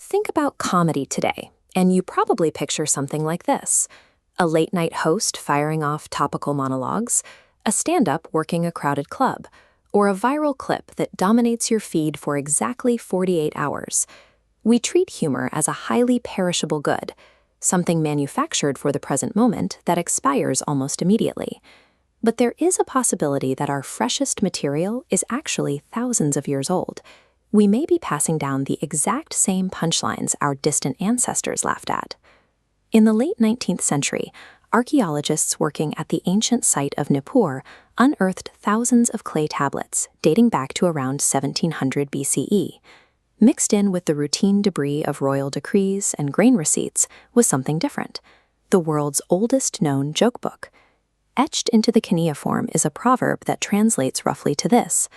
Think about comedy today, and you probably picture something like this: a late-night host firing off topical monologues, a stand-up working a crowded club, or a viral clip that dominates your feed for exactly 48 hours. We treat humor as a highly perishable good, something manufactured for the present moment that expires almost immediately. But there is a possibility that our freshest material is actually thousands of years old. We may be passing down the exact same punchlines our distant ancestors laughed at. In the late 19th century, archaeologists working at the ancient site of Nippur unearthed thousands of clay tablets dating back to around 1700 BCE. Mixed in with the routine debris of royal decrees and grain receipts was something different: the world's oldest known joke book. Etched into the cuneiform is a proverb that translates roughly to this: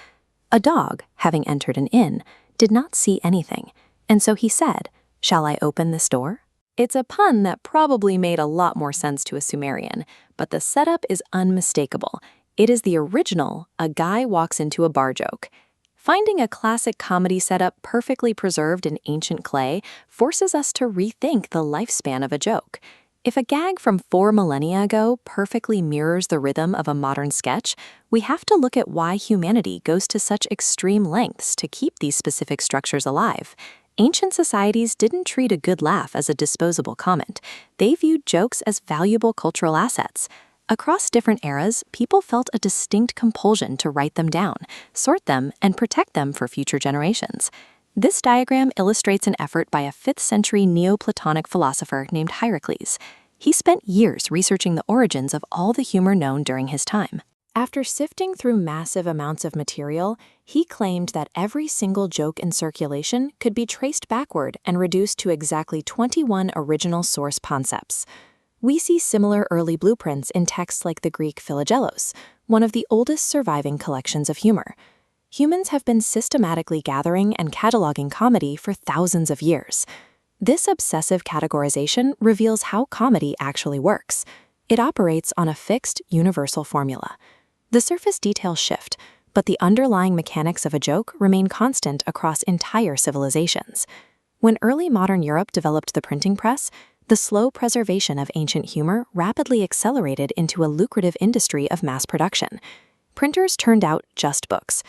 a dog, having entered an inn, did not see anything, and so he said, "Shall I open this door?" It's a pun that probably made a lot more sense to a Sumerian, but the setup is unmistakable. It is the original "a guy walks into a bar" joke. Finding a classic comedy setup perfectly preserved in ancient clay forces us to rethink the lifespan of a joke. If a gag from 4 millennia ago perfectly mirrors the rhythm of a modern sketch, we have to look at why humanity goes to such extreme lengths to keep these specific structures alive. Ancient societies didn't treat a good laugh as a disposable comment. They viewed jokes as valuable cultural assets. Across different eras, people felt a distinct compulsion to write them down, sort them, and protect them for future generations. This diagram illustrates an effort by a 5th-century Neoplatonic philosopher named Hierocles. He spent years researching the origins of all the humor known during his time. After sifting through massive amounts of material, he claimed that every single joke in circulation could be traced backward and reduced to exactly 21 original source concepts. We see similar early blueprints in texts like the Greek Philagelos, one of the oldest surviving collections of humor. Humans have been systematically gathering and cataloging comedy for thousands of years. This obsessive categorization reveals how comedy actually works. It operates on a fixed, universal formula. The surface details shift, but the underlying mechanics of a joke remain constant across entire civilizations. When early modern Europe developed the printing press, the slow preservation of ancient humor rapidly accelerated into a lucrative industry of mass production. Printers turned out just books.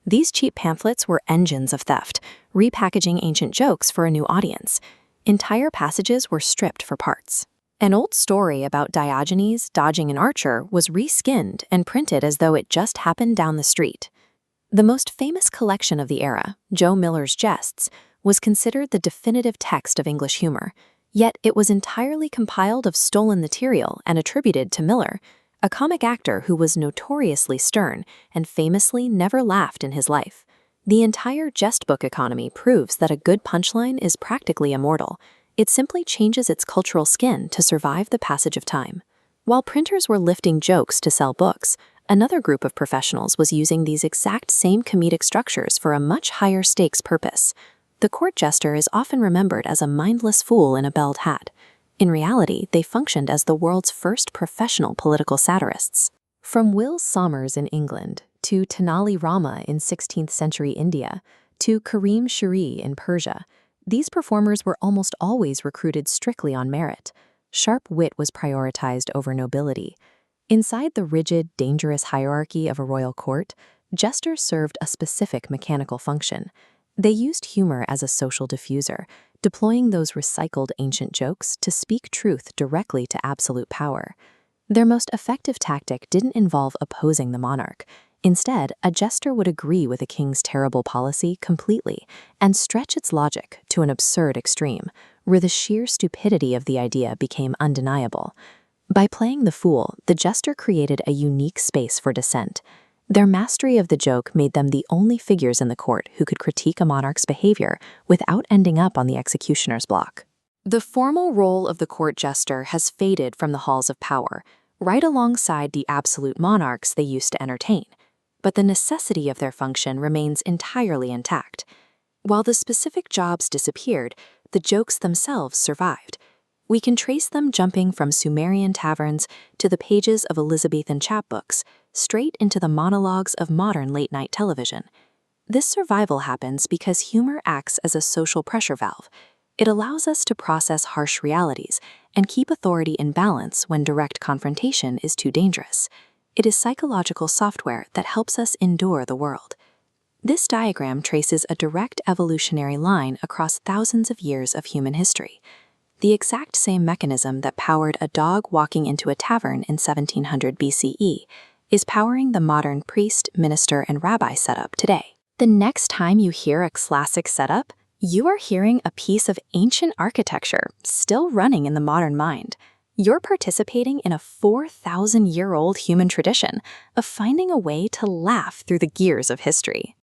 These cheap pamphlets were engines of theft, repackaging ancient jokes for a new audience. Entire passages were stripped for parts. An old story about Diogenes dodging an archer was reskinned and printed as though it just happened down the street. The most famous collection of the era, Joe Miller's Jests, was considered the definitive text of English humor. Yet it was entirely compiled of stolen material and attributed to Miller, a comic actor who was notoriously stern and famously never laughed in his life. The entire jest book economy proves that a good punchline is practically immortal. It simply changes its cultural skin to survive the passage of time. While printers were lifting jokes to sell books, another group of professionals was using these exact same comedic structures for a much higher stakes purpose. The court jester is often remembered as a mindless fool in a belled hat. In reality, they functioned as the world's first professional political satirists. From Will Sommers in England, to Tenali Rama in 16th century India, to Karim Shiri in Persia, these performers were almost always recruited strictly on merit. Sharp wit was prioritized over nobility. Inside the rigid, dangerous hierarchy of a royal court, jesters served a specific mechanical function. They used humor as a social diffuser, deploying those recycled ancient jokes to speak truth directly to absolute power. Their most effective tactic didn't involve opposing the monarch. Instead, a jester would agree with a king's terrible policy completely and stretch its logic to an absurd extreme, where the sheer stupidity of the idea became undeniable. By playing the fool, the jester created a unique space for dissent. Their mastery of the joke made them the only figures in the court who could critique a monarch's behavior without ending up on the executioner's block. The formal role of the court jester has faded from the halls of power, right alongside the absolute monarchs they used to entertain. But the necessity of their function remains entirely intact. While the specific jobs disappeared, the jokes themselves survived. We can trace them jumping from Sumerian taverns to the pages of Elizabethan chapbooks, straight into the monologues of modern late-night television. This survival happens because humor acts as a social pressure valve. It allows us to process harsh realities and keep authority in balance when direct confrontation is too dangerous. It is psychological software that helps us endure the world. This diagram traces a direct evolutionary line across thousands of years of human history. The exact same mechanism that powered a dog walking into a tavern in 1700 BCE is powering the modern priest, minister, and rabbi setup today. The next time you hear a classic setup, you are hearing a piece of ancient architecture still running in the modern mind. You're participating in a 4,000-year-old human tradition of finding a way to laugh through the gears of history.